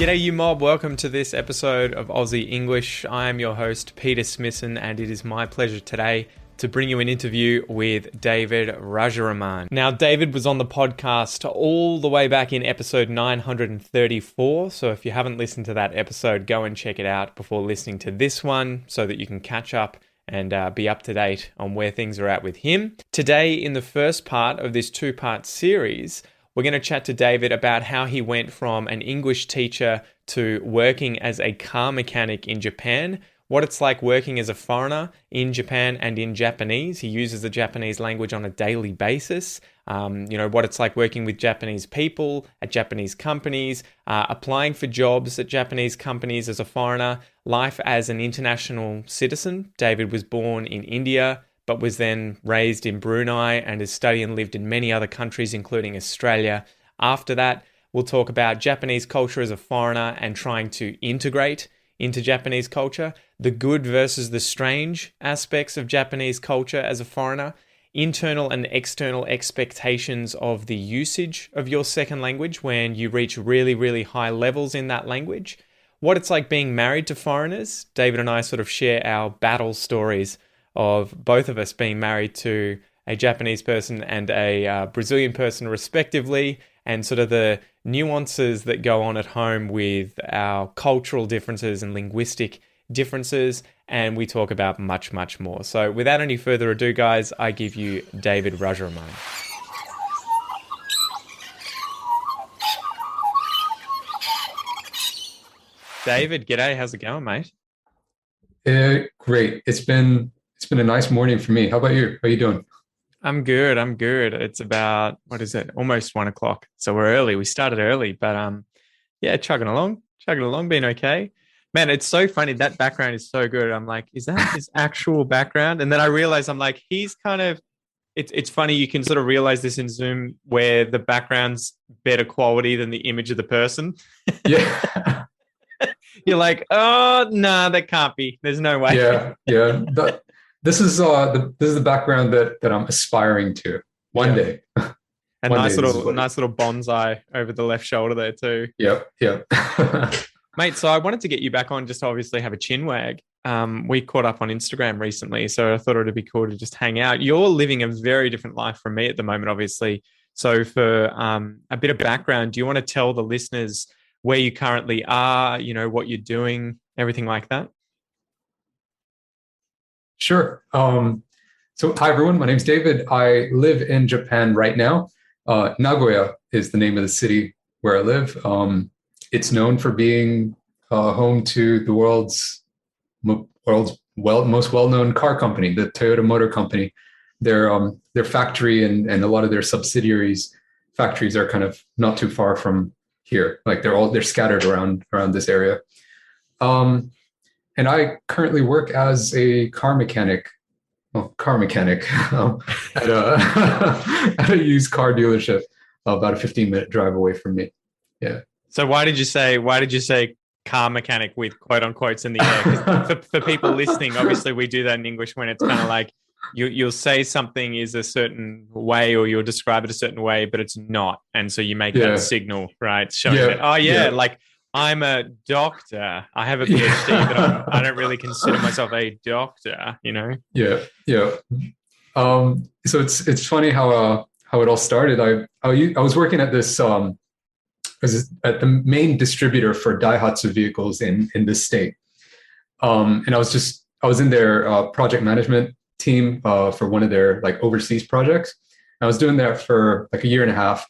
G'day you mob, welcome to this episode of Aussie English. I am your host Peter Smisson and it is my pleasure today to bring you an interview with David Rajaraman. Now David was on the podcast all the way back in episode 934, so if you haven't listened to that episode, go and check it out before listening to this one so that you can catch up and be up to date on where things are at with him. Today in the first part of this two-part series, we're going to chat to David about how he went from an English teacher to working as a car mechanic in Japan, what it's like working as a foreigner in Japan and in Japanese. He uses the Japanese language on a daily basis. What it's like working with Japanese people at Japanese companies, applying for jobs at Japanese companies as a foreigner, life as an international citizen. David was born in India, but was then raised in Brunei and has studied and lived in many other countries, including Australia. After that, we'll talk about Japanese culture as a foreigner and trying to integrate into Japanese culture, the good versus the strange aspects of Japanese culture as a foreigner, internal and external expectations of the usage of your second language when you reach really, really high levels in that language, what it's like being married to foreigners. David and I sort of share our battle stories of both of us being married to a Japanese person and a Brazilian person respectively, and sort of the nuances that go on at home with our cultural differences and linguistic differences, and we talk about much, much more. So without any further ado, guys, I give you David Rajaraman. David, g'day, how's it going, mate? Great. It's been a nice morning for me. How about you? How are you doing? I'm good. It's about, what is it? Almost 1 o'clock. So we're early. We started early, but yeah, chugging along, being okay. Man, it's so funny. That background is so good. I'm like, is that his actual background? And then I realize I'm like, he's kind of, it's funny. You can sort of realize this in Zoom where the background's better quality than the image of the person. Yeah. You're like, oh, no, that can't be. There's no way. Yeah. This is the background that I'm aspiring to one day. A nice little bonsai over the left shoulder there too. Yep. Mate, so I wanted to get you back on just to obviously have a chin wag. We caught up on Instagram recently, so I thought it would be cool to just hang out. You're living a very different life from me at the moment, obviously. So for a bit of background, do you want to tell the listeners where you currently are, what you're doing, everything like that? Sure. So hi, everyone. My name's David. I live in Japan right now. Nagoya is the name of the city where I live. It's known for being home to the world's most well-known car company, the Toyota Motor Company. Their factory and a lot of their factories are kind of not too far from here. Like they're scattered around this area. And I currently work as a car mechanic at a used car dealership about a 15-minute drive away from me. Yeah. So why did you say car mechanic with quote unquotes in the air? 'Cause for people listening, obviously we do that in English when it's kind of like you'll say something is a certain way or you'll describe it a certain way, but it's not. And so you make that signal, right? Showing that, like I'm a doctor. I have a PhD, but I don't really consider myself a doctor, Yeah. So it's funny how it all started. I was working at this at the main distributor for Daihatsu vehicles in this state, and I was in their project management team for one of their like overseas projects. I was doing that for like a year and a half.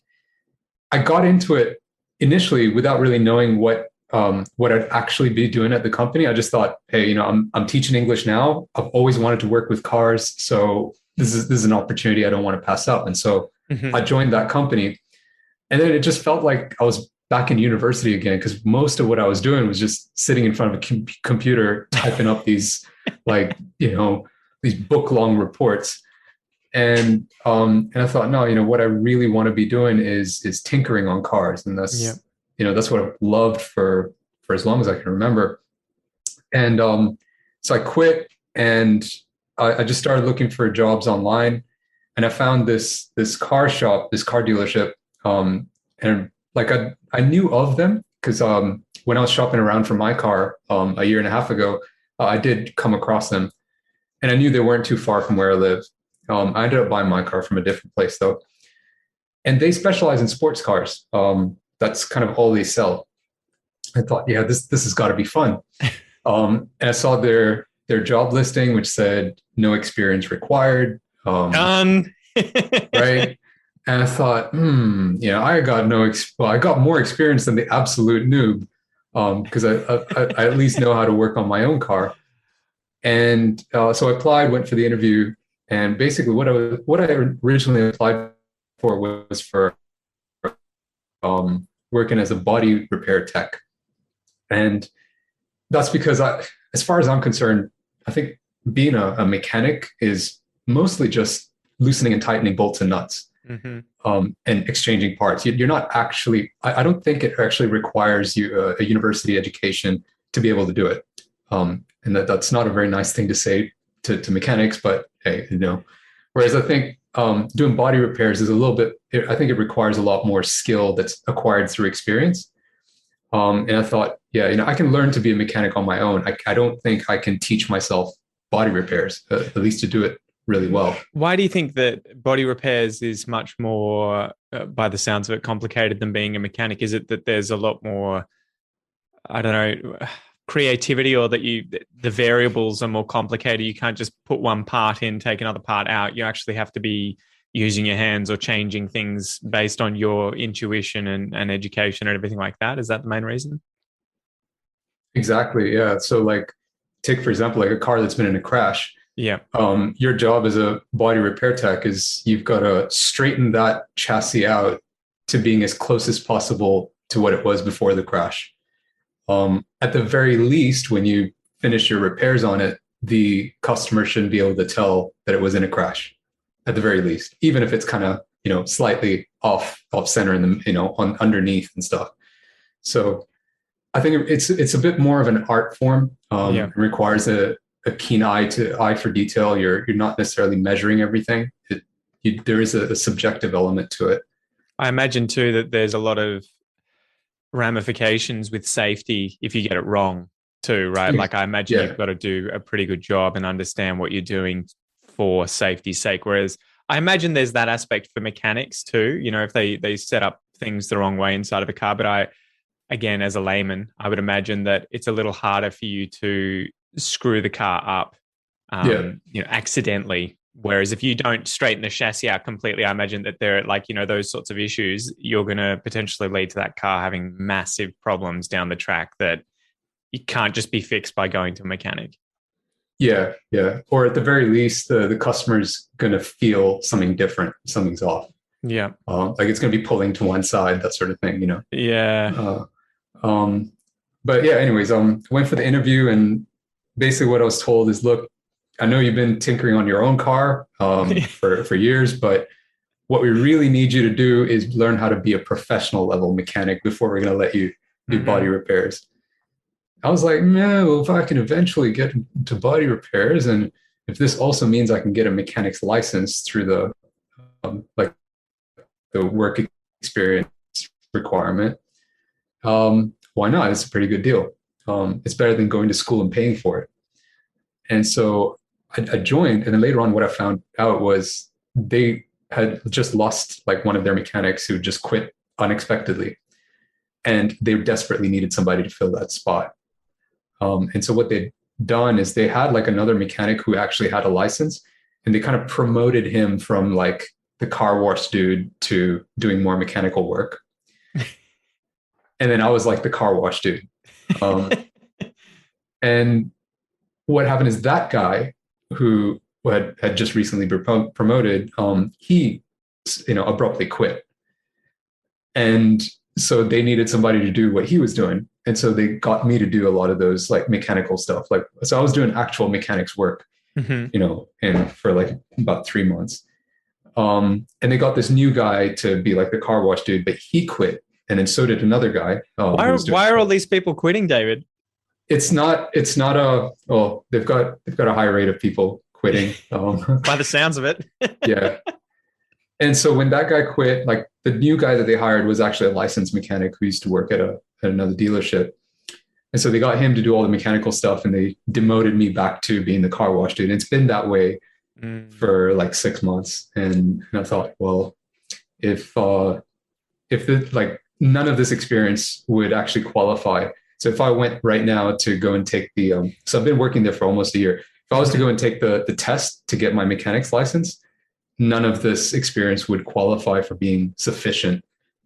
I got into it initially without really knowing what I'd actually be doing at the company. I just thought, hey, I'm teaching English now. I've always wanted to work with cars, so this is an opportunity I don't want to pass up. And so I joined that company, and then it just felt like I was back in university again because most of what I was doing was just sitting in front of a computer typing up these these book-long reports. And I thought, no, what I really want to be doing is tinkering on cars, and that's that's what I've loved for as long as I can remember. And so I quit, and I just started looking for jobs online, and I found this car shop, this car dealership, and like I knew of them because when I was shopping around for my car a year and a half ago, I did come across them, and I knew they weren't too far from where I live. I ended up buying my car from a different place though, and they specialize in sports cars. That's kind of all they sell. I thought, yeah, this has got to be fun. And I saw their job listing, which said no experience required. Done. Right. And I thought, I got I got more experience than the absolute noob, because I at least know how to work on my own car. And so I applied, went for the interview, and basically what I originally applied for was for working as a body repair tech. And that's because as far as I'm concerned, I think being a mechanic is mostly just loosening and tightening bolts and nuts, and exchanging parts. You're not actually, I don't think it actually requires you a university education to be able to do it. And that's not a very nice thing to say to mechanics, but hey, whereas I think doing body repairs is I think it requires a lot more skill that's acquired through experience. And I thought, yeah, I can learn to be a mechanic on my own. I don't think I can teach myself body repairs, at least to do it really well. Why do you think that body repairs is much more, by the sounds of it, complicated than being a mechanic? Is it that there's a lot more, I don't know, creativity, or that the variables are more complicated? You can't just put one part in, take another part out. You actually have to be using your hands or changing things based on your intuition and education and everything like that. Is that the main reason? Exactly. Yeah. So take, for example, like a car that's been in a crash. Yeah. Your job as a body repair tech is you've got to straighten that chassis out to being as close as possible to what it was before the crash. At the very least, when you finish your repairs on it, the customer shouldn't be able to tell that it was in a crash, at the very least, even if it's kind of, slightly off center in the, on underneath and stuff. So I think it's a bit more of an art form. It requires a keen eye for detail. You're not necessarily measuring everything. There is a subjective element to it. I imagine too that there's a lot of ramifications with safety if you get it wrong too, right? Like I imagine you've got to do a pretty good job and understand what you're doing for safety's sake. Whereas I imagine there's that aspect for mechanics too, if they set up things the wrong way inside of a car. But again, as a layman, I would imagine that it's a little harder for you to screw the car up, accidentally. Whereas if you don't straighten the chassis out completely, I imagine that there are those sorts of issues, you're going to potentially lead to that car having massive problems down the track that you can't just be fixed by going to a mechanic. Yeah. Yeah. Or at the very least, the customer's going to feel something different. Something's off. Yeah. It's going to be pulling to one side, that sort of thing, Yeah. But yeah, anyways, went for the interview, and basically what I was told is, look, I know you've been tinkering on your own car for years, but what we really need you to do is learn how to be a professional level mechanic before we're going to let you do body repairs. I was like, well, if I can eventually get to body repairs, and if this also means I can get a mechanic's license through the work experience requirement, why not? It's a pretty good deal. It's better than going to school and paying for it. And so I joined, and then later on what I found out was they had just lost one of their mechanics who just quit unexpectedly, and they desperately needed somebody to fill that spot. And so what they'd done is they had another mechanic who actually had a license, and they kind of promoted him from the car wash dude to doing more mechanical work. And then I was the car wash dude. And what happened is that guy who had just recently been promoted, he abruptly quit. And so they needed somebody to do what he was doing. And so they got me to do a lot of those mechanical stuff. So I was doing actual mechanics work, and for about 3 months. And they got this new guy to be the car wash dude, but he quit. And then so did another guy. Why are all these people quitting, David? They've got a high rate of people quitting. By the sounds of it. Yeah. And so when that guy quit, the new guy that they hired was actually a licensed mechanic who used to work at another dealership. And so they got him to do all the mechanical stuff, and they demoted me back to being the car wash dude. And it's been that way for like 6 months. And I thought, well, if like none of this experience would actually qualify. So if I went right now to go and take the, so I've been working there for almost a year. If I was to go and take the test to get my mechanics license, none of this experience would qualify for being sufficient.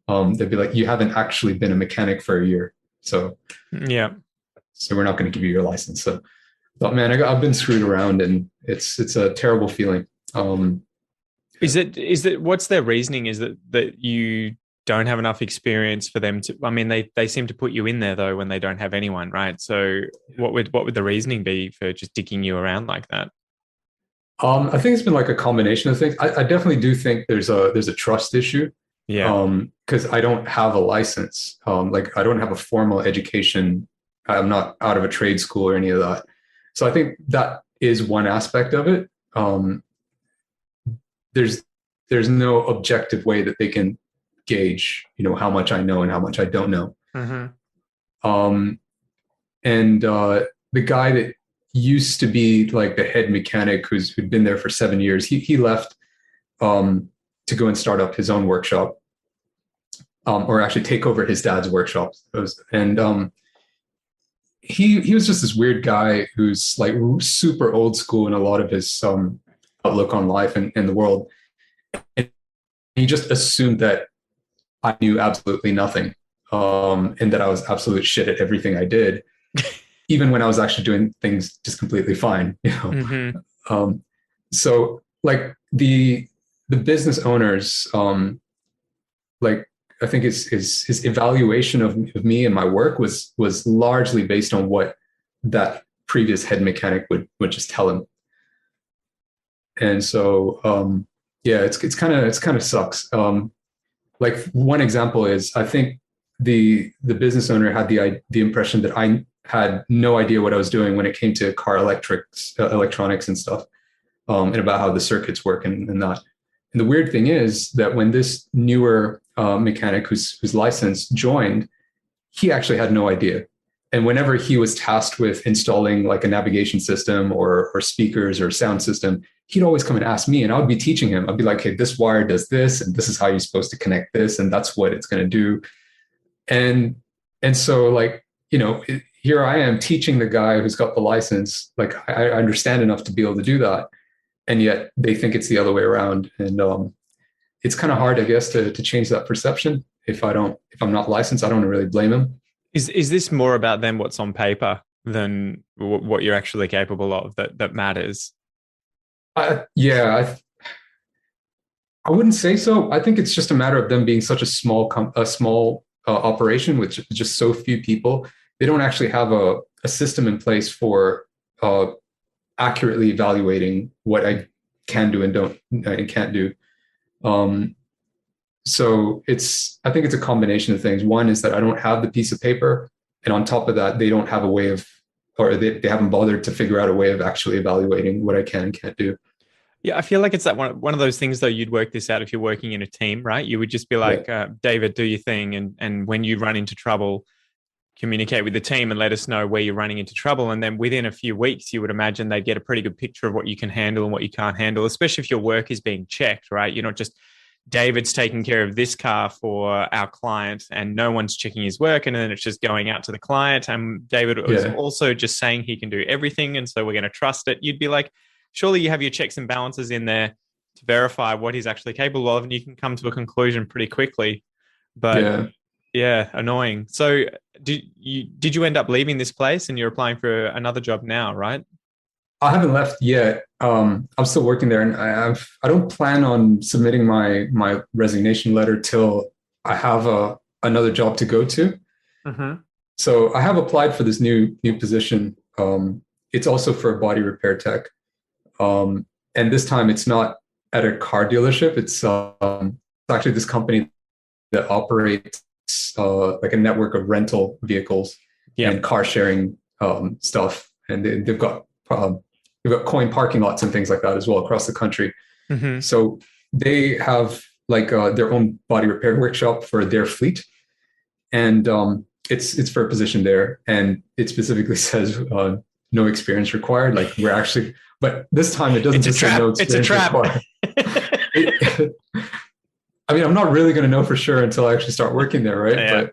They'd be like, you haven't actually been a mechanic for a year. So yeah. So we're not going to give you your license. So, but man, I've been screwed around, and it's a terrible feeling. Is it what's their reasoning? Is that you don't have enough experience for them to? I mean, they seem to put you in there though when they don't have anyone, right? So what would the reasoning be for just dicking you around like that? I think it's been like a combination of things. I definitely do think there's a trust issue. Yeah. Because I don't have a license. Like I don't have a formal education. I'm not out of a trade school or any of that. So I think that is one aspect of it. There's no objective way that they can gauge, how much I know and how much I don't know. Mm-hmm. And the guy that used to be like the head mechanic who'd been there for 7 years, he left to go and start up his own workshop, or actually take over his dad's workshop. And he was just this weird guy who's like super old school in a lot of his outlook on life and the world. And he just assumed that I knew absolutely nothing, and that I was absolute shit at everything I did, even when I was actually doing things just completely fine. Mm-hmm. So like the business owners, like I think his evaluation of me and my work was largely based on what that previous head mechanic would just tell him. And so yeah, it's kind of sucks. Like one example is, I think the business owner had the impression that I had no idea what I was doing when it came to car electronics and stuff, and about how the circuits work and that. And the weird thing is that when this newer mechanic who's licensed joined, he actually had no idea. And whenever he was tasked with installing like a navigation system or speakers or sound system, he'd always come and ask me, and I would be teaching him. I'd be like, hey, this wire does this, and this is how you're supposed to connect this, and that's what it's going to do. And so like, here I am teaching the guy who's got the license. Like I understand enough to be able to do that. And yet they think it's the other way around. And it's kind of hard, I guess, to change that perception. If I'm not licensed, I don't really blame him. Is this more about them what's on paper than what you're actually capable of that matters? Yeah, I wouldn't say so. I think it's just a matter of them being such a small operation with just so few people. They don't actually have a system in place for accurately evaluating what I can do and can't do. So I think it's a combination of things. One is that I don't have the piece of paper, and on top of that, they don't have a way of, or they haven't bothered to figure out a way of actually evaluating what I can and can't do. Yeah, I feel like it's that one of those things though. You'd work this out if you're working in a team, right? You would just be like, David, do your thing, and when you run into trouble, communicate with the team and let us know where you're running into trouble. And then within a few weeks, you would imagine they'd get a pretty good picture of what you can handle and what you can't handle, especially if your work is being checked, right? You're not just, David's taking care of this car for our client and no one's checking his work. And then it's just going out to the client. And David was also just saying he can do everything. And so we're going to trust it. You'd be like, surely you have your checks and balances in there to verify what he's actually capable of. And you can come to a conclusion pretty quickly. But yeah, annoying. So did you end up leaving this place and you're applying for another job now, right? I haven't left yet. I'm still working there, and I don't plan on submitting my resignation letter till I have another job to go to. Mm-hmm. So I have applied for this new position. It's also for a body repair tech, and this time it's not at a car dealership. It's actually this company that operates like a network of rental vehicles and car sharing stuff, and they've got coin parking lots and things like that as well across the country. Mm-hmm. So they have like their own body repair workshop for their fleet. And it's for a position there, and it specifically says no experience required. Like we're actually, but this time it doesn't It's a just say trap. no It's a experience trap. required. I mean, I'm not really going to know for sure until I actually start working there, right? Yeah.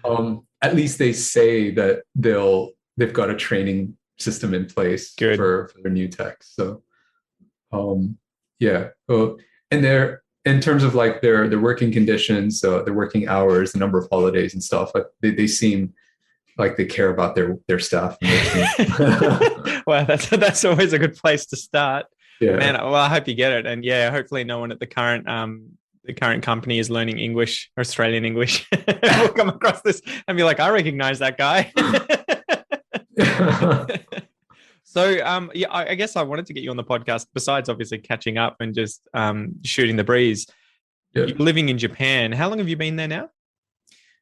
But at least they say that they've got a training system in place Good. for their new techs. So yeah, and they're in terms of like their working conditions, their working hours, the number of holidays and stuff. Like they seem like they care about their staff and their team. Well, that's always a good place to start. Man, Yeah. well, I hope you get it. And yeah, hopefully no one at the current company is learning English, Australian English. We'll come across this and be like, I recognize that guy. So, yeah, I guess I wanted to get you on the podcast. Besides, obviously, catching up and just shooting the breeze. Yeah. You're living in Japan. How long have you been there now?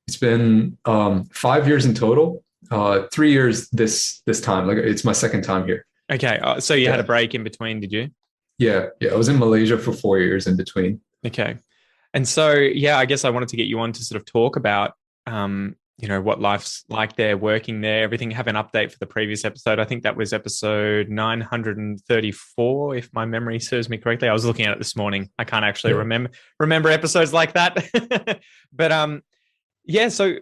It's been 5 years in total. 3 years this time. Like it's my second time here. Okay, so you had a Yeah. break in between, did you? Yeah. Yeah. I was in Malaysia for 4 years in between. Okay, and so yeah, I guess I wanted to get you on to sort of talk about, what life's like there, working there, everything. Have an update for the previous episode. I think that was episode 934, if my memory serves me correctly. I was looking at it this morning. I can't actually Yeah. remember episodes like that, but yeah. So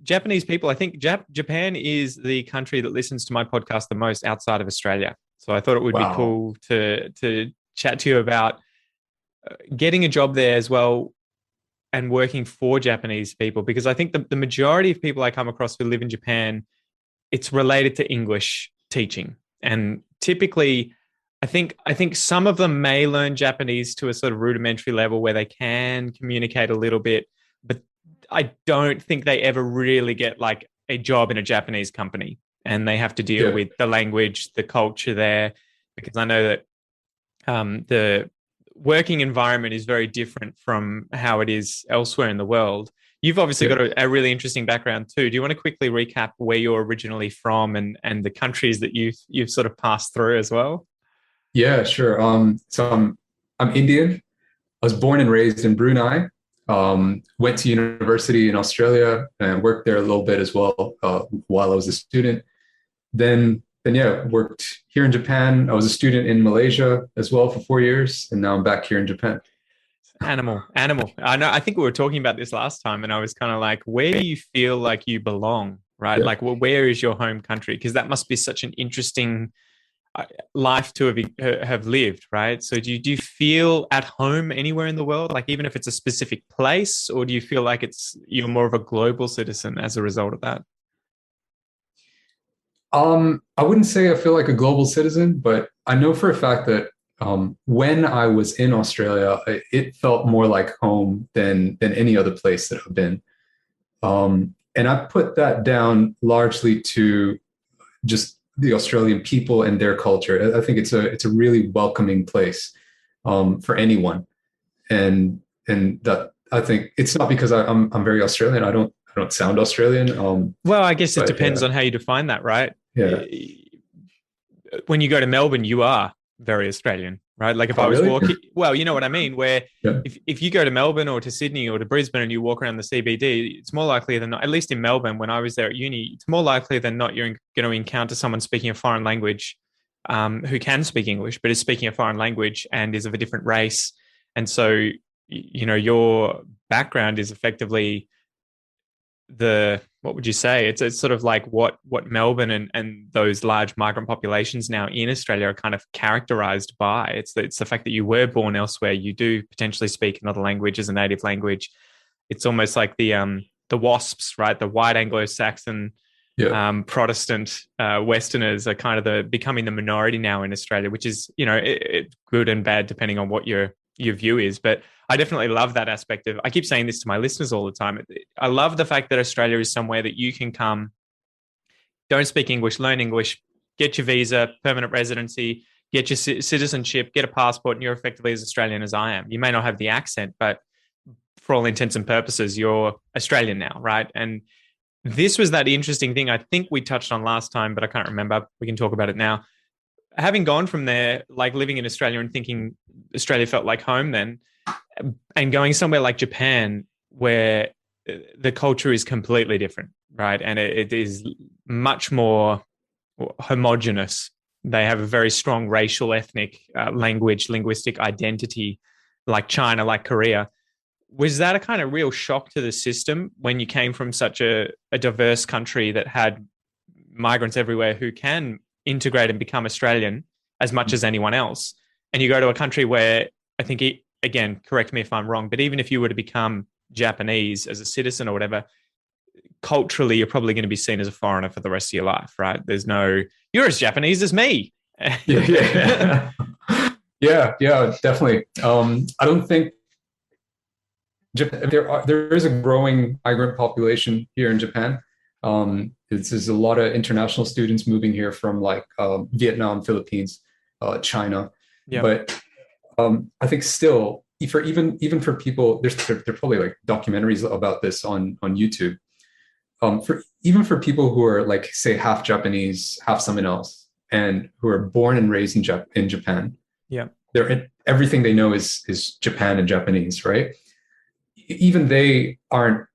Japanese people, I think Japan is the country that listens to my podcast the most outside of Australia. So I thought it would be Wow. cool to chat to you about getting a job there as well and working for Japanese people, because I think the majority of people I come across who live in Japan, it's related to English teaching. And typically, I think some of them may learn Japanese to a sort of rudimentary level where they can communicate a little bit, but I don't think they ever really get like a job in a Japanese company, and they have to deal Yeah. with the language, the culture there, because I know that the working environment is very different from how it is elsewhere in the world. You've obviously Yeah. got a really interesting background too. Do you want to quickly recap where you're originally from and the countries that you've sort of passed through as well? Yeah, sure. So I'm Indian. I was born and raised in Brunei. Went to university in Australia and worked there a little bit as well while I was a student. Then yeah, worked here in Japan. I was a student in Malaysia as well for 4 years, and now I'm back here in Japan. Animal. I know. I think we were talking about this last time, and I was kind of like, where do you feel like you belong? Right? Yeah. Like, well, where is your home country? Because that must be such an interesting life to have lived, right? So do you feel at home anywhere in the world, like even if it's a specific place, or do you feel like you're more of a global citizen as a result of that? I wouldn't say I feel like a global citizen, but I know for a fact that when I was in Australia, it felt more like home than any other place that I've been. And I put that down largely to just the Australian people and their culture. I think it's a really welcoming place for anyone, and that I think it's not because I'm very Australian. I don't sound Australian. Well, I guess it But depends yeah, on how you define that, right? yeah. When you go to Melbourne, you are very Australian, right? Like if I Oh, was really? walking, well, you know what I mean, where Yeah. if you go to Melbourne or to Sydney or to Brisbane and you walk around the CBD, it's more likely than not, at least in Melbourne, when I was there at uni, it's more likely than not you're going to encounter someone speaking a foreign language, who can speak English, but is speaking a foreign language and is of a different race. And so, your background is effectively what would you say? It's sort of like what Melbourne and those large migrant populations now in Australia are kind of characterized by. It's the fact that you were born elsewhere, you do potentially speak another language as a native language. It's almost like the WASPs, right? The white Anglo-Saxon Yeah. Protestant Westerners are kind of becoming the minority now in Australia, which is good and bad depending on what your view is. But I definitely love that aspect of. I keep saying this to my listeners all the time. I love the fact that Australia is somewhere that you can come, don't speak English, learn English, get your visa, permanent residency, get your citizenship, get a passport, and you're effectively as Australian as I am. You may not have the accent, but for all intents and purposes, you're Australian now, right? And this was that interesting thing I think we touched on last time, but I can't remember. We can talk about it now. Having gone from there, like living in Australia and thinking Australia felt like home then, and going somewhere like Japan, where the culture is completely different, right? And it is much more homogenous. They have a very strong racial, ethnic, linguistic identity, like China, like Korea. Was that a kind of real shock to the system when you came from such a diverse country that had migrants everywhere who can integrate and become Australian as much as anyone else? And you go to a country where I think, again, correct me if I'm wrong, but even if you were to become Japanese as a citizen or whatever, culturally, you're probably going to be seen as a foreigner for the rest of your life, right? There's no, you're as Japanese as me. Yeah, yeah, definitely. I don't think there is a growing migrant population here in Japan. There's a lot of international students moving here from like Vietnam, Philippines, China. Yeah. But I think still, for even for people, there are probably like documentaries about this on YouTube. Even for people who are like, say, half Japanese, half someone else, and who are born and raised in Japan, yeah, everything they know is Japan and Japanese, right? Even they aren't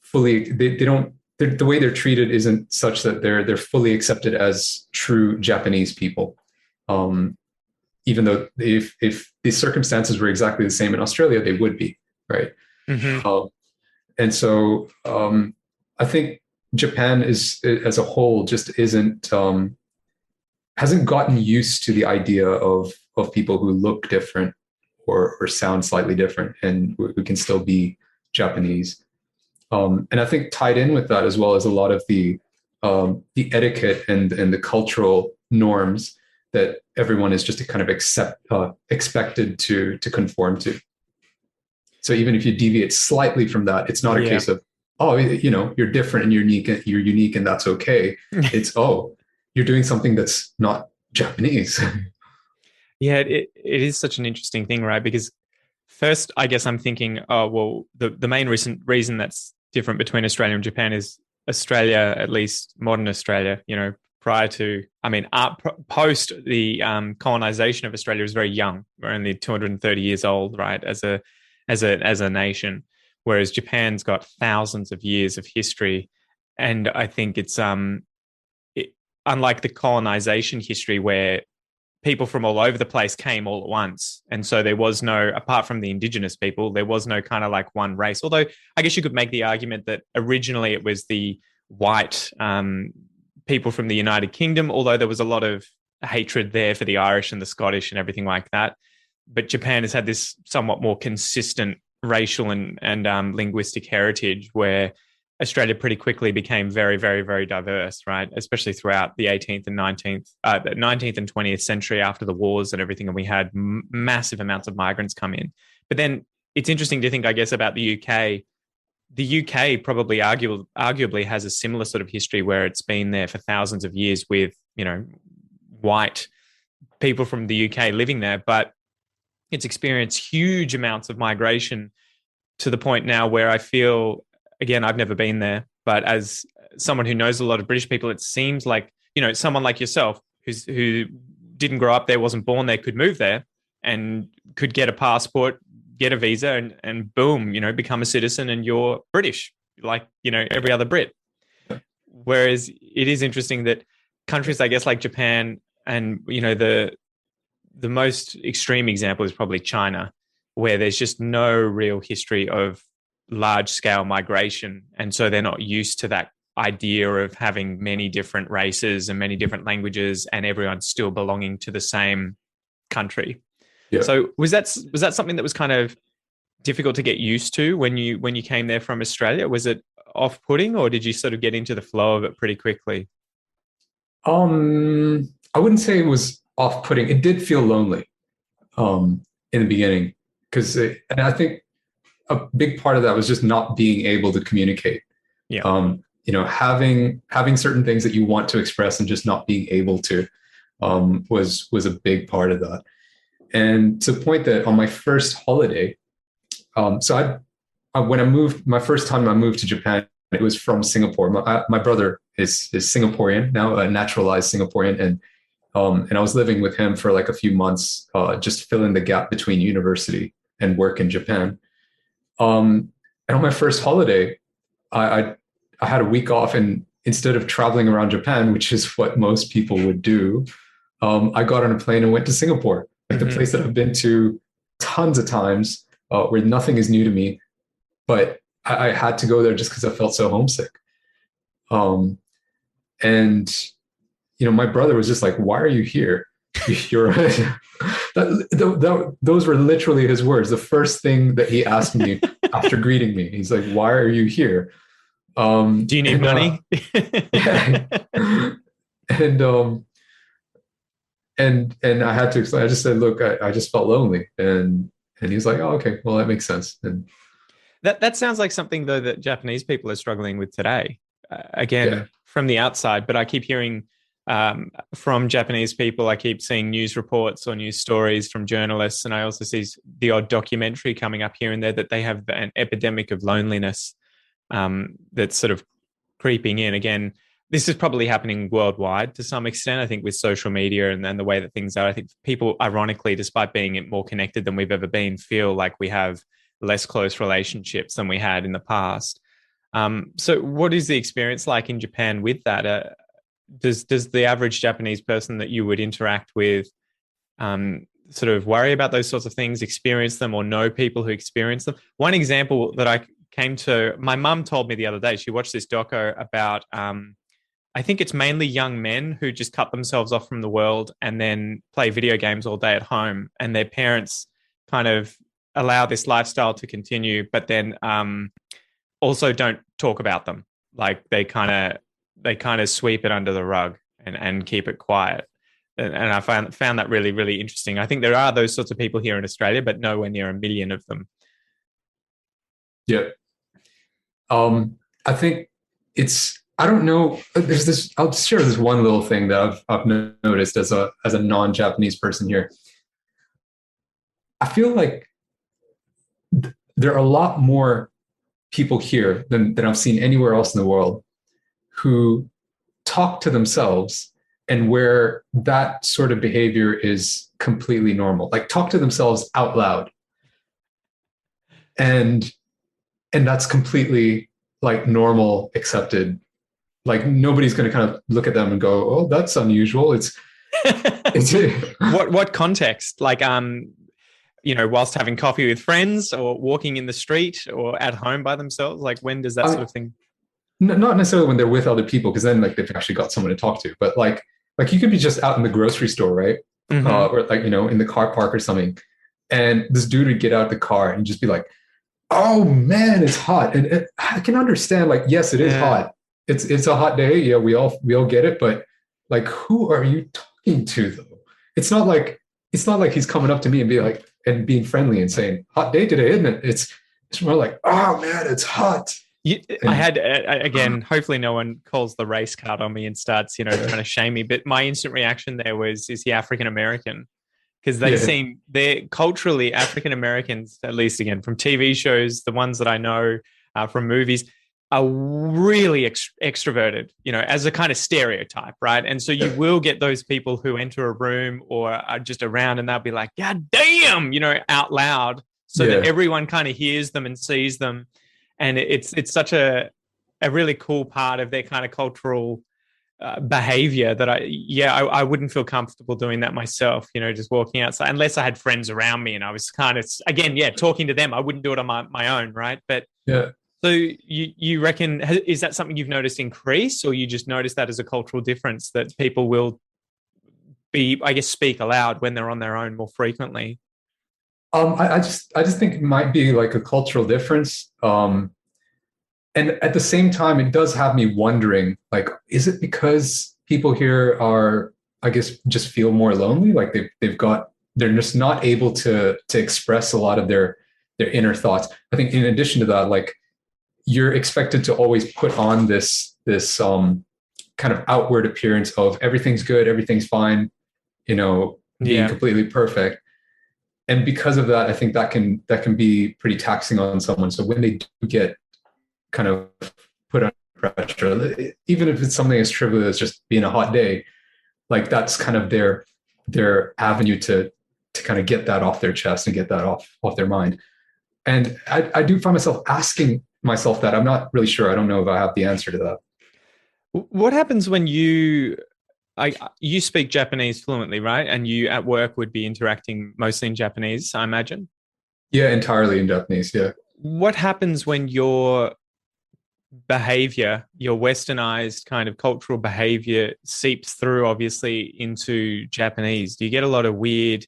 fully. They don't. The way they're treated isn't such that they're fully accepted as true Japanese people. Even though if the circumstances were exactly the same in Australia, they would be, right? Mm-hmm. And so I think Japan is, as a whole, just hasn't gotten used to the idea of people who look different or sound slightly different and who can still be Japanese. And I think tied in with that as well as a lot of the etiquette and the cultural norms that everyone is just kind of expected to conform to. So even if you deviate slightly from that, it's not a case of, oh, you're different and you're unique and that's okay. It's, oh, you're doing something that's not Japanese. Yeah, it is such an interesting thing, right? Because first, I guess I'm thinking, oh, well, the main reason that's different between Australia and Japan is Australia, at least modern Australia, prior to, post the colonization of Australia was very young. We're only 230 years old, right, as a nation, whereas Japan's got thousands of years of history. And I think it's unlike the colonization history where people from all over the place came all at once. And so there was no, apart from the indigenous people, there was no kind of like one race. Although I guess you could make the argument that originally it was the white people from the United Kingdom, although there was a lot of hatred there for the Irish and the Scottish and everything like that. But Japan has had this somewhat more consistent racial and linguistic heritage where Australia pretty quickly became very, very, very diverse, right? Especially throughout the 19th and 20th century after the wars and everything. And we had massive amounts of migrants come in. But then it's interesting to think, I guess, about the UK. The UK probably arguably has a similar sort of history where it's been there for thousands of years with, white people from the UK living there, but it's experienced huge amounts of migration to the point now where I feel, again, I've never been there, but as someone who knows a lot of British people, it seems like, someone like yourself who didn't grow up there, wasn't born there, could move there and could get a passport, get a visa and boom, become a citizen and you're British, like, every other Brit. Whereas it is interesting that countries, I guess, like Japan and, the most extreme example is probably China, where there's just no real history of large scale migration. And so they're not used to that idea of having many different races and many different languages and everyone still belonging to the same country. Yeah. So was that something that was kind of difficult to get used to when you came there from Australia? Was it off-putting or did you sort of get into the flow of it pretty quickly? I wouldn't say it was off-putting. It did feel lonely in the beginning and I think a big part of that was just not being able to communicate. Yeah. Having certain things that you want to express and just not being able to was a big part of that. And to the point that on my first holiday, when I moved, my first time I moved to Japan, it was from Singapore. My brother is Singaporean now, a naturalized Singaporean, and I was living with him for like a few months, just filling the gap between university and work in Japan. And on my first holiday, I I had a week off, and instead of traveling around Japan, which is what most people would do, I got on a plane and went to Singapore, like the place that I've been to tons of times, where nothing is new to me, but I had to go there just because I felt so homesick. Um, and my brother was just like, "Why are you here? You're those were literally his words. The first thing that he asked me after greeting me, he's like, "Why are you here?" Do you need money? Yeah. and and I had to explain. I just said, "Look, I just felt lonely," and he was like, "Oh, okay, well, that makes sense." And That sounds like something though that Japanese people are struggling with today. yeah, Again, from the outside, but I keep hearing from Japanese people. I keep seeing news reports or news stories from journalists, and I also see the odd documentary coming up here and there that they have an epidemic of loneliness that's sort of creeping in. Again, this is probably happening worldwide to some extent. I think with social media and the way that things are, I think people, ironically, despite being more connected than we've ever been, feel like we have less close relationships than we had in the past. So, what is the experience like in Japan with that? Does the average Japanese person that you would interact with sort of worry about those sorts of things, experience them, or know people who experience them? One example that I came to, my mum told me the other day, she watched this doco about, I think it's mainly young men who just cut themselves off from the world and then play video games all day at home, and their parents kind of allow this lifestyle to continue, but then also don't talk about them. Like they kind of sweep it under the rug and keep it quiet. And I found that really, really interesting. I think there are those sorts of people here in Australia, but nowhere near a million of them. yeah. I think I don't know. There's this. I'll share this one little thing that I've noticed as a non-Japanese person here. I feel like there are a lot more people here than I've seen anywhere else in the world who talk to themselves, and where that sort of behavior is completely normal. Like talk to themselves out loud. And that's completely like normal, accepted. Like nobody's going to kind of look at them and go, "Oh, that's unusual." It's what context? Like whilst having coffee with friends or walking in the street or at home by themselves? Like when does that sort of thing? Not necessarily when they're with other people, because then like they've actually got someone to talk to. But like you could be just out in the grocery store, right? Or like in the car park or something, and this dude would get out of the car and just be like, "Oh man, it's hot." And I can understand, like, yes, it is hot. It's a hot day. Yeah, we all get it. But like, who are you talking to though? It's not like he's coming up to me and being friendly and saying, "Hot day today, isn't it?" It's more like, "Oh man, it's hot." I had again. Hopefully, no one calls the race card on me and starts, trying to shame me. But my instant reaction there was, "Is he African American?" Because they're culturally African Americans, at least again from TV shows, the ones that I know from movies, are really extroverted. As a kind of stereotype, right? And so you will get those people who enter a room or are just around, and they'll be like, "God damn," out loud, so that everyone kind of hears them and sees them. And it's such a really cool part of their kind of cultural behavior that I wouldn't feel comfortable doing that myself, just walking outside, unless I had friends around me and I was kind of, again, talking to them. I wouldn't do it on my own, right? But yeah. So you reckon, is that something you've noticed increase, or you just notice that as a cultural difference that people will speak aloud when they're on their own more frequently? I just think it might be like a cultural difference. And at the same time, it does have me wondering, like, is it because people here are, I guess, just feel more lonely? Like they're just not able to express a lot of their inner thoughts. I think in addition to that, like you're expected to always put on this kind of outward appearance of everything's good, everything's fine, being completely perfect. And because of that, I think that can be pretty taxing on someone. So when they do get kind of put under pressure, even if it's something as trivial as just being a hot day, like that's kind of their avenue to kind of get that off their chest and get that off their mind. And I do find myself asking myself that. I'm not really sure. I don't know if I have the answer to that. What happens when you speak Japanese fluently, right? And you at work would be interacting mostly in Japanese, I imagine. Yeah, entirely in Japanese. Yeah. What happens when your behavior, your westernized kind of cultural behavior seeps through obviously into Japanese? Do you get a lot of weird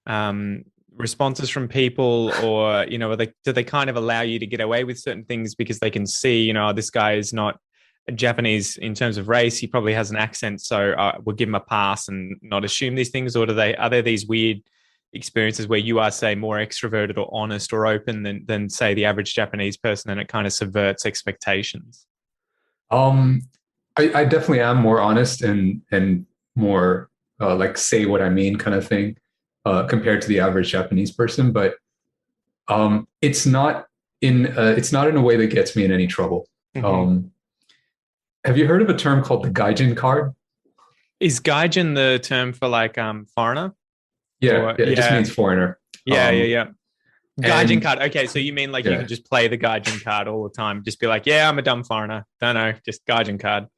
um, responses from people, or do they kind of allow you to get away with certain things because they can see, this guy is not Japanese in terms of race, he probably has an accent, so we'll give him a pass and not assume these things? Or are there these weird experiences where you are, say, more extroverted or honest or open than say the average Japanese person, and it kind of subverts expectations? Um, I definitely am more honest and more like say what I mean kind of thing compared to the average Japanese person. But it's not in a way that gets me in any trouble. Mm-hmm. Have you heard of a term called the gaijin card? Is gaijin the term for like foreigner? Yeah, Or yeah, it just means foreigner. yeah. Gaijin And card. Okay, so you mean like you yeah, can just play the Gaijin card all the time? Just be like, yeah, I'm a dumb foreigner. Don't know, just Gaijin card.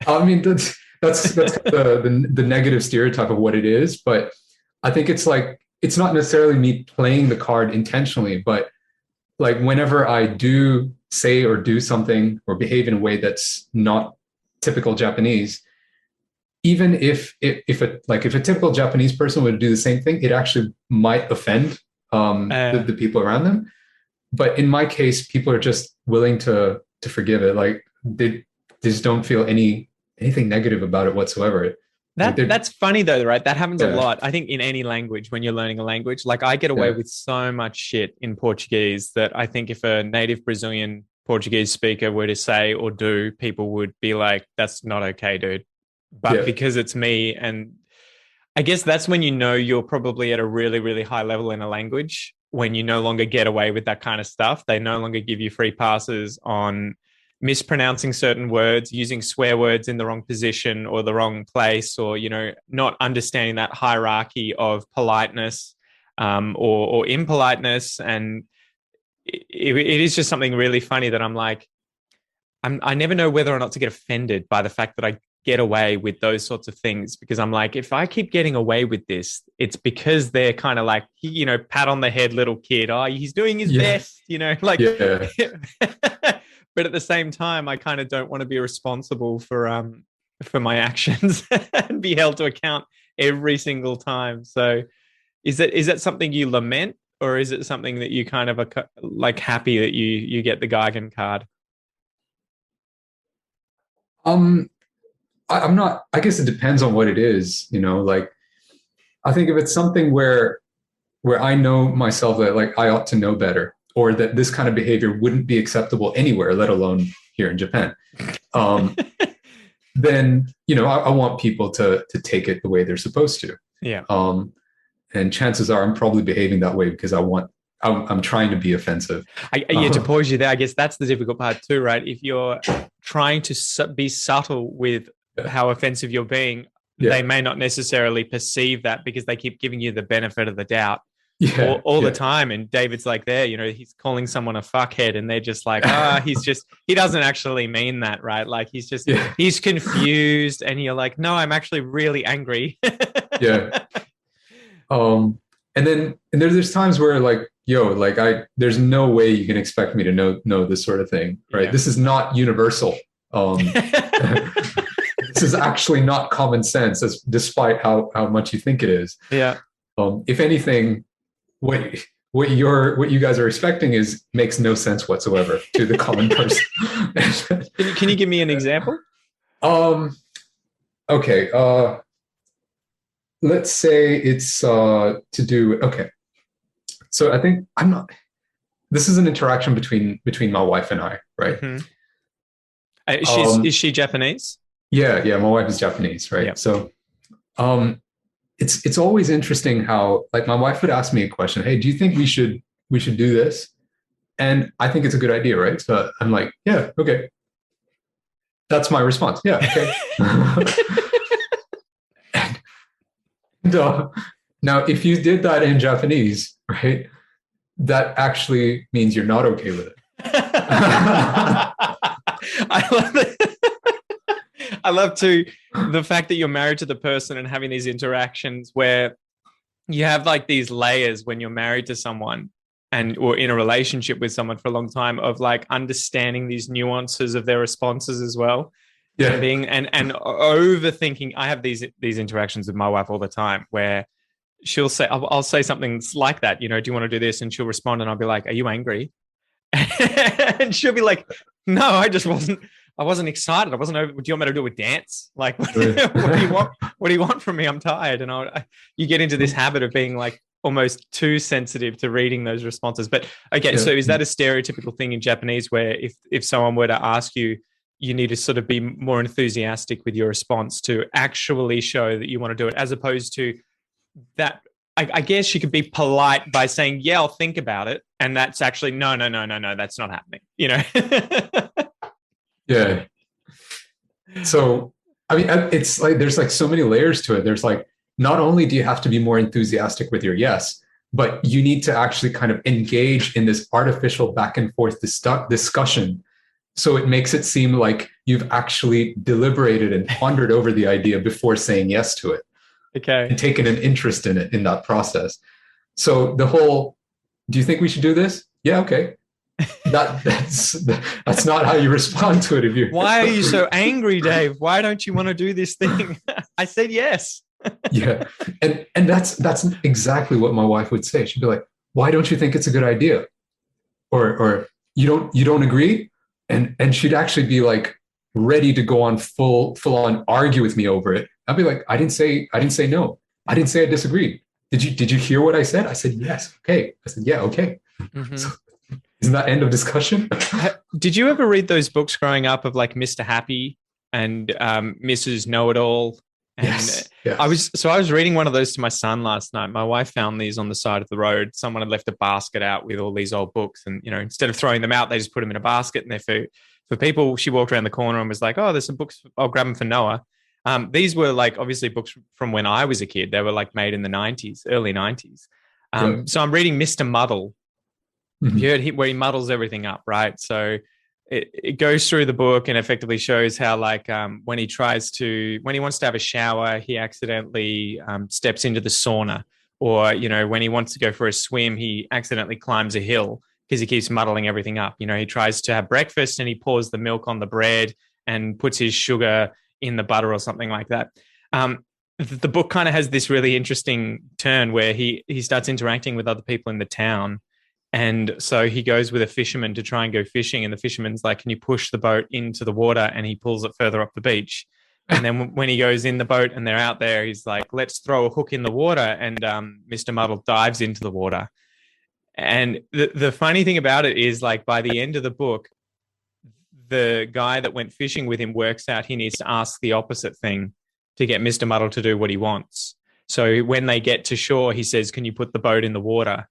I mean that's the negative stereotype of what it is. But I think it's like it's not necessarily me playing the card intentionally, but like whenever I do say or do something or behave in a way that's not typical Japanese, even if a typical Japanese person would do the same thing, it actually might offend the people around them. But in my case, people are just willing to forgive it. Like they just don't feel anything negative about it whatsoever. Like That's funny though, right? That happens a yeah, lot. I think in any language when you're learning a language, like I get away yeah, with so much shit in Portuguese that I think if a native Brazilian Portuguese speaker were to say or do, people would be like, "That's not okay, dude." But yeah, because it's me, and I guess that's when you know you're probably at a really, really high level in a language, when you no longer get away with that kind of stuff. They no longer give you free passes on mispronouncing certain words, using swear words in the wrong position or the wrong place, or, not understanding that hierarchy of politeness or impoliteness. And it is just something really funny that I'm like, I never know whether or not to get offended by the fact that I get away with those sorts of things, because I'm like, if I keep getting away with this, it's because they're kind of like, pat on the head, little kid. Oh, he's doing his yeah, best, like. yeah, But at the same time, I kind of don't want to be responsible for my actions and be held to account every single time. So, is that something you lament, or is it something that you kind of are like happy that you get the Geigen card? Um, I'm not. I guess it depends on what it is. Like I think if it's something where I know myself that like I ought to know better, or that this kind of behavior wouldn't be acceptable anywhere, let alone here in Japan, um, then I want people to take it the way they're supposed to. Yeah. And chances are I'm probably behaving that way because I'm trying to be offensive. To pause you there, I guess that's the difficult part too, right? If you're trying to be subtle with how offensive you're being, they may not necessarily perceive that because they keep giving you the benefit of the doubt all the time. And David's like there, he's calling someone a fuckhead and they're just like, he doesn't actually mean that, right? Like he's confused, and you're like, no, I'm actually really angry. Yeah. And there's times where like, there's no way you can expect me to know this sort of thing, right? Yeah. This is not universal. This is actually not common sense, despite how much you think it is. Yeah. If anything, what you guys are expecting makes no sense whatsoever to the common person. Can you give me an example? Okay. Let's say it's to do. Okay. So I think this is an interaction between my wife and I, right? Mm-hmm. Is she Japanese? Yeah, my wife is Japanese, right? Yep. So, it's always interesting how like my wife would ask me a question, "Hey, do you think we should do this?" And I think it's a good idea, right? So I'm like, "Yeah, okay." That's my response. Yeah, okay. and, now, if you did that in Japanese, right, that actually means you're not okay with it. I love it. I love too the fact that you're married to the person and having these interactions where you have like these layers when you're married to someone and or in a relationship with someone for a long time of like understanding these nuances of their responses as well. Yeah. And being and overthinking. I have these interactions with my wife all the time where she'll say, I'll say something like that, do you want to do this? And she'll respond and I'll be like, are you angry? And she'll be like, no, I wasn't excited. I wasn't over. Do you want me to do a dance? Like, what do you want? What do you want from me? I'm tired. And you get into this habit of being like almost too sensitive to reading those responses. But okay, so is that a stereotypical thing in Japanese where if someone were to ask you, you need to sort of be more enthusiastic with your response to actually show that you want to do it, as opposed to that? I guess you could be polite by saying, yeah, I'll think about it. And that's actually, no, that's not happening, Yeah. So, I mean, it's like, there's like so many layers to it. There's like, not only do you have to be more enthusiastic with your yes, but you need to actually kind of engage in this artificial back and forth discussion. So it makes it seem like you've actually deliberated and pondered over the idea before saying yes to it. Okay. And taken an interest in it, in that process. So the whole, do you think we should do this? Yeah, okay. That's not how you respond to it. If you Why are you so angry, Dave? Why don't you want to do this thing? I said yes. Yeah. And that's exactly what my wife would say. She'd be like, why don't you think it's a good idea? Or you don't agree? And she'd actually be like ready to go on full on argue with me over it. I'd be like, I didn't say no. I didn't say I disagreed. Did you hear what I said? I said, yes. Okay. I said, yeah. Okay. Mm-hmm. So, isn't that end of discussion? Did you ever read those books growing up of like Mr. Happy and Mrs. Know-It-All? And yes. I was reading one of those to my son last night. My wife found these on the side of the road. Someone had left a basket out with all these old books, and instead of throwing them out, they just put them in a basket. And they're for people. She walked around the corner and was like, "Oh, there's some books. I'll grab them for Noah." These were like obviously books from when I was a kid. They were like made in the 90s, early 90s. So I'm reading Mr. Muddle. Mm-hmm. You heard where he muddles everything up, right? So it goes through the book and effectively shows how like when he wants to have a shower, he accidentally steps into the sauna, or when he wants to go for a swim, he accidentally climbs a hill because he keeps muddling everything up. He tries to have breakfast and he pours the milk on the bread and puts his sugar in the butter or something like that. The book kind of has this really interesting turn where he starts interacting with other people in the town. And so he goes with a fisherman to try and go fishing. And the fisherman's like, can you push the boat into the water? And he pulls it further up the beach. And then when he goes in the boat and they're out there, he's like, let's throw a hook in the water. And Mr. Muddle dives into the water. And the funny thing about it is, like, by the end of the book, the guy that went fishing with him works out he needs to ask the opposite thing to get Mr. Muddle to do what he wants. So when they get to shore, he says, can you put the boat in the water?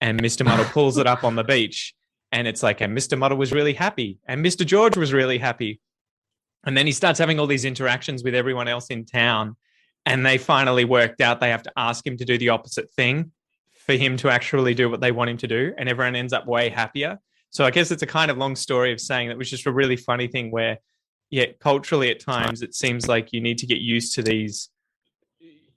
And Mr. Muddle pulls it up on the beach. And it's like, and Mr. Muddle was really happy. And Mr. George was really happy. And then he starts having all these interactions with everyone else in town. And they finally worked out they have to ask him to do the opposite thing for him to actually do what they want him to do. And everyone ends up way happier. So I guess it's a kind of long story of saying that was just a really funny thing where, yeah, culturally at times it seems like you need to get used to these.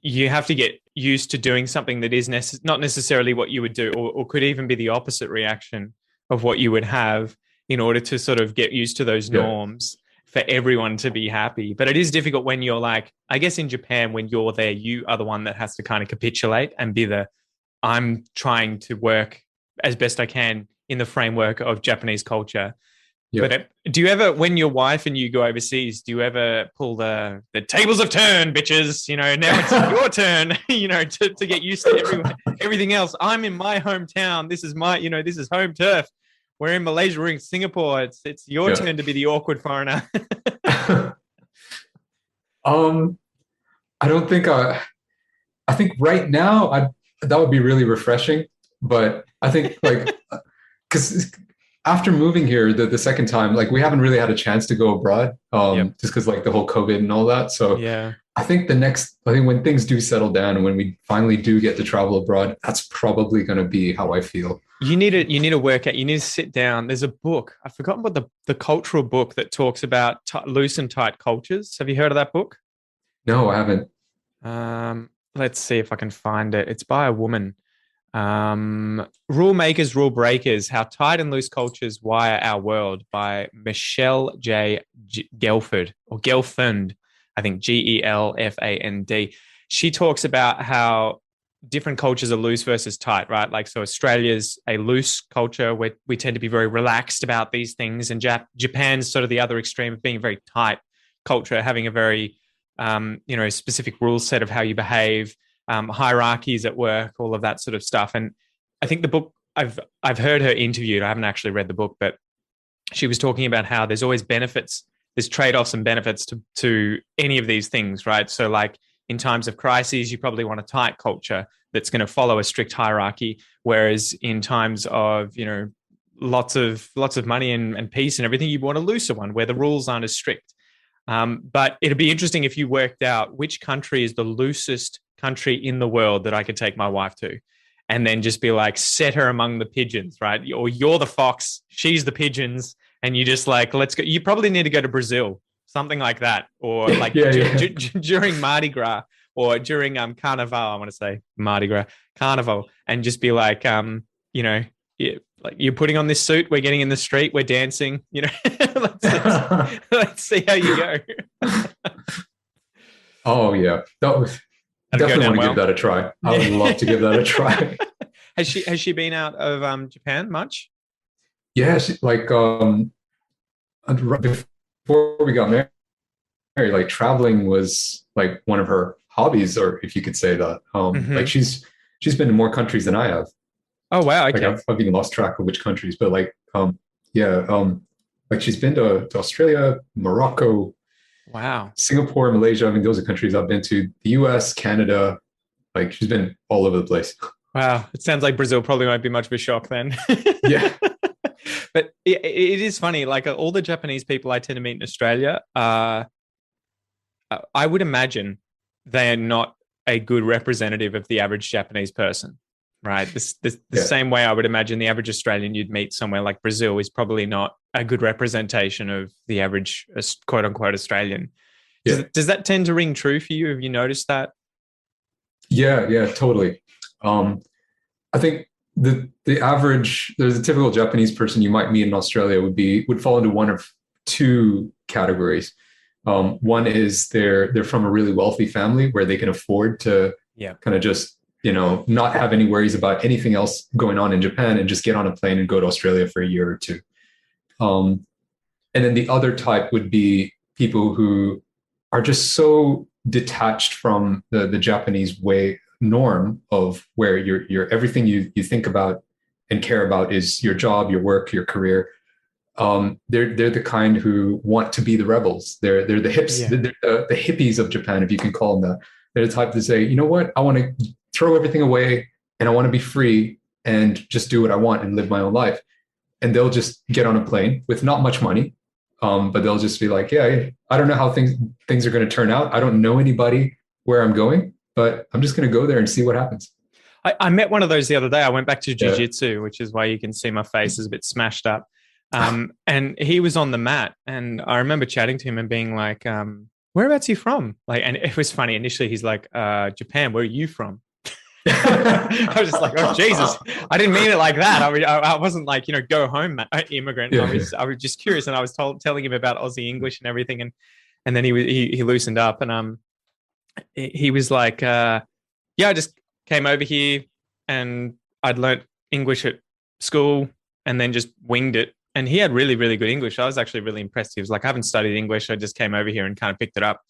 You have to get used to doing something that is not necessarily what you would do, or could even be the opposite reaction of what you would have in order to sort of get used to those norms for everyone to be happy. But it is difficult when you're like, I guess in Japan, when you're there, you are the one that has to kind of capitulate and be I'm trying to work as best I can in the framework of Japanese culture. Yep. But do you ever, when your wife and you go overseas, do you ever pull the tables have turned, bitches? Now it's your turn, to get used to everything else. I'm in my hometown. This is this is home turf. We're in Malaysia. We're in Singapore. It's your turn to be the awkward foreigner. I don't think. I think right now that would be really refreshing. But I think because. After moving here the second time, like we haven't really had a chance to go abroad, just because like the whole COVID and all that. So I think when things do settle down and when we finally do get to travel abroad, that's probably going to be how I feel. You need to work out. You need to sit down. There's a book. I've forgotten what the cultural book that talks about loose and tight cultures. Have you heard of that book? No, I haven't. Let's see if I can find it. It's by a woman. Rule Makers, Rule Breakers: How Tight and Loose Cultures Wire Our World by Michelle Gelfand, or Gelfand, I think Gelfand. She talks about how different cultures are loose versus tight, right? Like, so Australia's a loose culture where we tend to be very relaxed about these things, and Japan's sort of the other extreme of being a very tight culture, having a very specific rule set of how you behave, hierarchies at work, all of that sort of stuff. And I think the book, I've heard her interviewed. I haven't actually read the book, but she was talking about how there's always benefits, there's trade-offs and benefits to any of these things, right? So like in times of crises, you probably want a tight culture that's going to follow a strict hierarchy, whereas in times of lots of money and peace and everything, you want a looser one where the rules aren't as strict. But it'd be interesting if you worked out which country is the loosest country in the world that I could take my wife to, and then just be like, set her among the pigeons, right? Or you're the fox, she's the pigeons, and you just like, let's go. You probably need to go to Brazil, something like that, or like during Mardi Gras or during Carnival. I want to say Mardi Gras, Carnival, and just be like, like, you're putting on this suit, we're getting in the street, we're dancing, let's see how you go. Oh yeah, definitely want to give that a try. I would love to give that a try. Has she been out of Japan much? Yeah, right before we got married, like traveling was like one of her hobbies, or if you could say that. Like she's been to more countries than I have. Oh wow! Okay. Like I've even lost track of which countries, but like like she's been to Australia, Morocco, wow, Singapore, Malaysia. I mean, those are countries I've been to. The US, Canada. Like she's been all over the place. Wow, it sounds like Brazil probably won't be much of a shock then. Yeah, but it is funny. Like all the Japanese people I tend to meet in Australia, I would imagine they are not a good representative of the average Japanese person. Right. The same way I would imagine the average Australian you'd meet somewhere like Brazil is probably not a good representation of the average quote unquote Australian. Does that tend to ring true for you? Have you noticed that? Yeah, totally. I think the average, there's a typical Japanese person you might meet in Australia would fall into one of two categories. One is they're from a really wealthy family where they can afford to kind of just not have any worries about anything else going on in Japan and just get on a plane and go to Australia for a year or two. And then the other type would be people who are just so detached from the Japanese norm of where you're everything you think about and care about is your job, your work, your career. They're the kind who want to be the rebels. They're the the hippies of Japan, if you can call them that. They're the type to say, you know what, I want to throw everything away and I want to be free and just do what I want and live my own life. And they'll just get on a plane with not much money, but they'll just be like, yeah, I don't know how things are going to turn out. I don't know anybody where I'm going, but I'm just going to go there and see what happens. I met one of those the other day. I went back to jiu-jitsu, which is why you can see my face is a bit smashed up. And he was on the mat, and I remember chatting to him and being like, whereabouts are you from? Like, and it was funny. Initially, he's like, Japan, where are you from? I was just like, oh Jesus, I didn't mean it like that. I wasn't like, go home, immigrant. I was just curious, and I was telling him about Aussie English and everything, and then he loosened up, and he was like, I just came over here, and I'd learnt English at school, and then just winged it. And he had really, really good English. I was actually really impressed. He was like, I haven't studied English. I just came over here and kind of picked it up,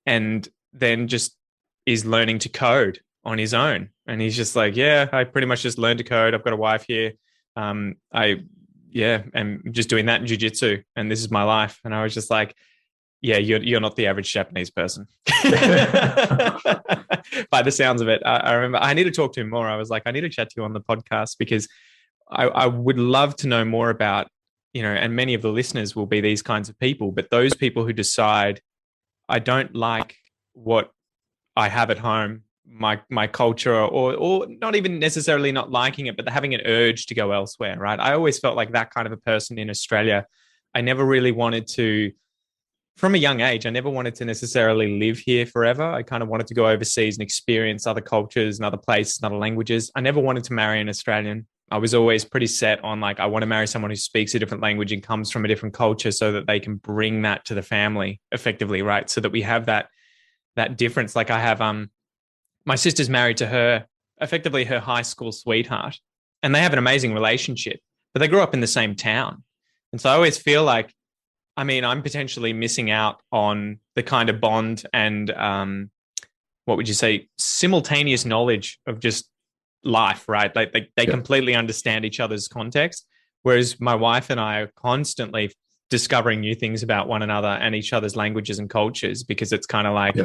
and then just is learning to code on his own. And he's just like, yeah, I pretty much just learned to code. I've got a wife here. I'm just doing that in jiu-jitsu, and this is my life. And I was just like, yeah, you're not the average Japanese person. By the sounds of it. I remember I need to talk to him more. I was like, I need to chat to you on the podcast, because I would love to know more about, and many of the listeners will be these kinds of people, but those people who decide, I don't like what I have at home, my culture, or not even necessarily not liking it, but having an urge to go elsewhere, right? I always felt like that kind of a person in Australia. I never really wanted to, from a young age, I never wanted to necessarily live here forever. I kind of wanted to go overseas and experience other cultures and other places and other languages. I never wanted to marry an Australian. I was always pretty set on like, I want to marry someone who speaks a different language and comes from a different culture so that they can bring that to the family effectively, right? So that we have that difference. Like I have my sister's married to her, effectively her high school sweetheart, and they have an amazing relationship, but they grew up in the same town. And so I always feel like, I mean, I'm potentially missing out on the kind of bond and what would you say, simultaneous knowledge of just life, right? Like they completely understand each other's context. Whereas my wife and I are constantly discovering new things about one another and each other's languages and cultures, because it's kind of like,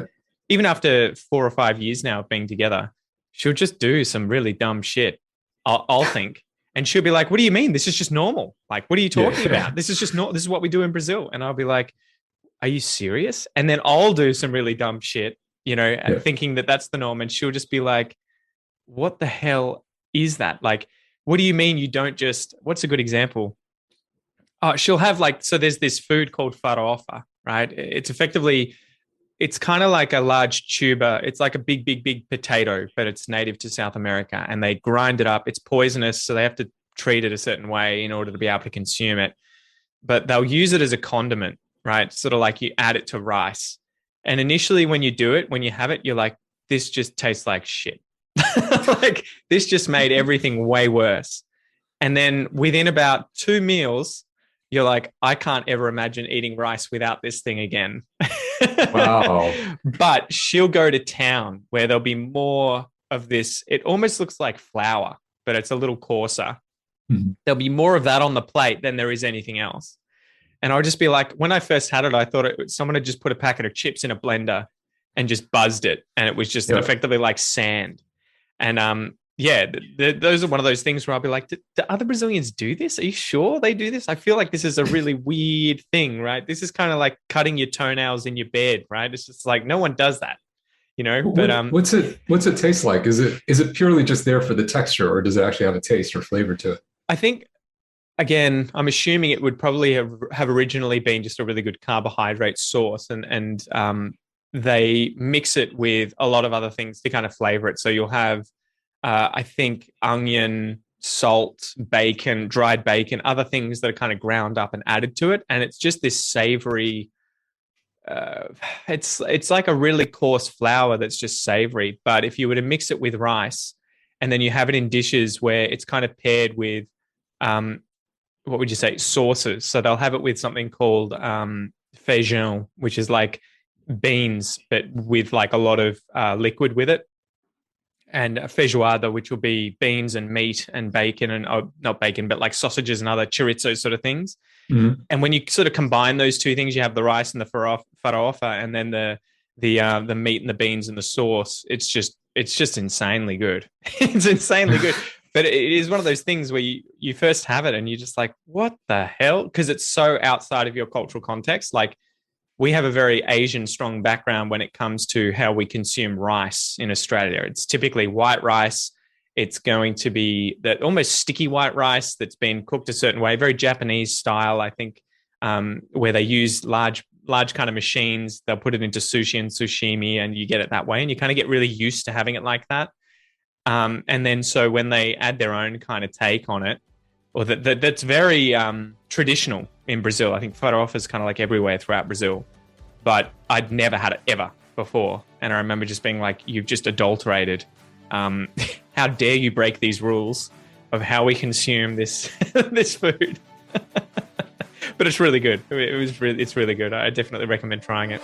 even after 4 or 5 years now of being together, she'll just do some really dumb shit. I'll think, and she'll be like, "What do you mean? This is just normal. Like, what are you talking about? This is just not. This is what we do in Brazil." And I'll be like, "Are you serious?" And then I'll do some really dumb shit, thinking that that's the norm, and she'll just be like, "What the hell is that? Like, what do you mean you don't just?" What's a good example? Oh, she'll have like, so there's this food called farofa, right? It's kind of like a large tuber. It's like a big, big, big potato, but it's native to South America, and they grind it up. It's poisonous, so they have to treat it a certain way in order to be able to consume it. But they'll use it as a condiment, right? Sort of like you add it to rice. And initially when you do it, when you have it, you're like, this just tastes like shit. Like this just made everything way worse. And then within about 2 meals, you're like, I can't ever imagine eating rice without this thing again. Wow. But she'll go to town where there'll be more of this. It almost looks like flour, but it's a little coarser. Mm-hmm. There'll be more of that on the plate than there is anything else. And I'll just be like, when I first had it, I thought someone had just put a packet of chips in a blender and just buzzed it. And it was just effectively like sand. And those are one of those things where I'll be like, do other Brazilians do this? Are you sure they do this? I feel like this is a really weird thing, right? This is kind of like cutting your toenails in your bed, right? It's just like no one does that, But what's it taste like? Is it purely just there for the texture, or does it actually have a taste or flavor to it? I think, again, I'm assuming it would probably have originally been just a really good carbohydrate source, and they mix it with a lot of other things to kind of flavor it. So you'll have I think onion, salt, bacon, dried bacon, other things that are kind of ground up and added to it. And it's just this savory, it's like a really coarse flour that's just savory. But if you were to mix it with rice and then you have it in dishes where it's kind of paired with, what would you say, sauces. So they'll have it with something called feijão, which is like beans, but with like a lot of liquid with it. And feijoada, which will be beans and meat and bacon and not bacon, but like sausages and other chorizo sort of things. Mm-hmm. And when you sort of combine those two things, you have the rice and the farofa, and then the meat and the beans and the sauce. It's just insanely good. It's insanely good. But it is one of those things where you first have it and you're just like, what the hell? Because it's so outside of your cultural context. Like, we have a very Asian strong background when it comes to how we consume rice in Australia. It's typically white rice. It's going to be that almost sticky white rice that's been cooked a certain way, very Japanese style, I think, where they use large kind of machines. They'll put it into sushi and sashimi, and you get it that way. And you kind of get really used to having it like that. And then so when they add their own kind of take on it, or that's very traditional in Brazil. I think farofa is kind of like everywhere throughout Brazil, but I'd never had it ever before. And I remember just being like, you've just adulterated. How dare you break these rules of how we consume this this food? But it's really good. It's really good. I definitely recommend trying it.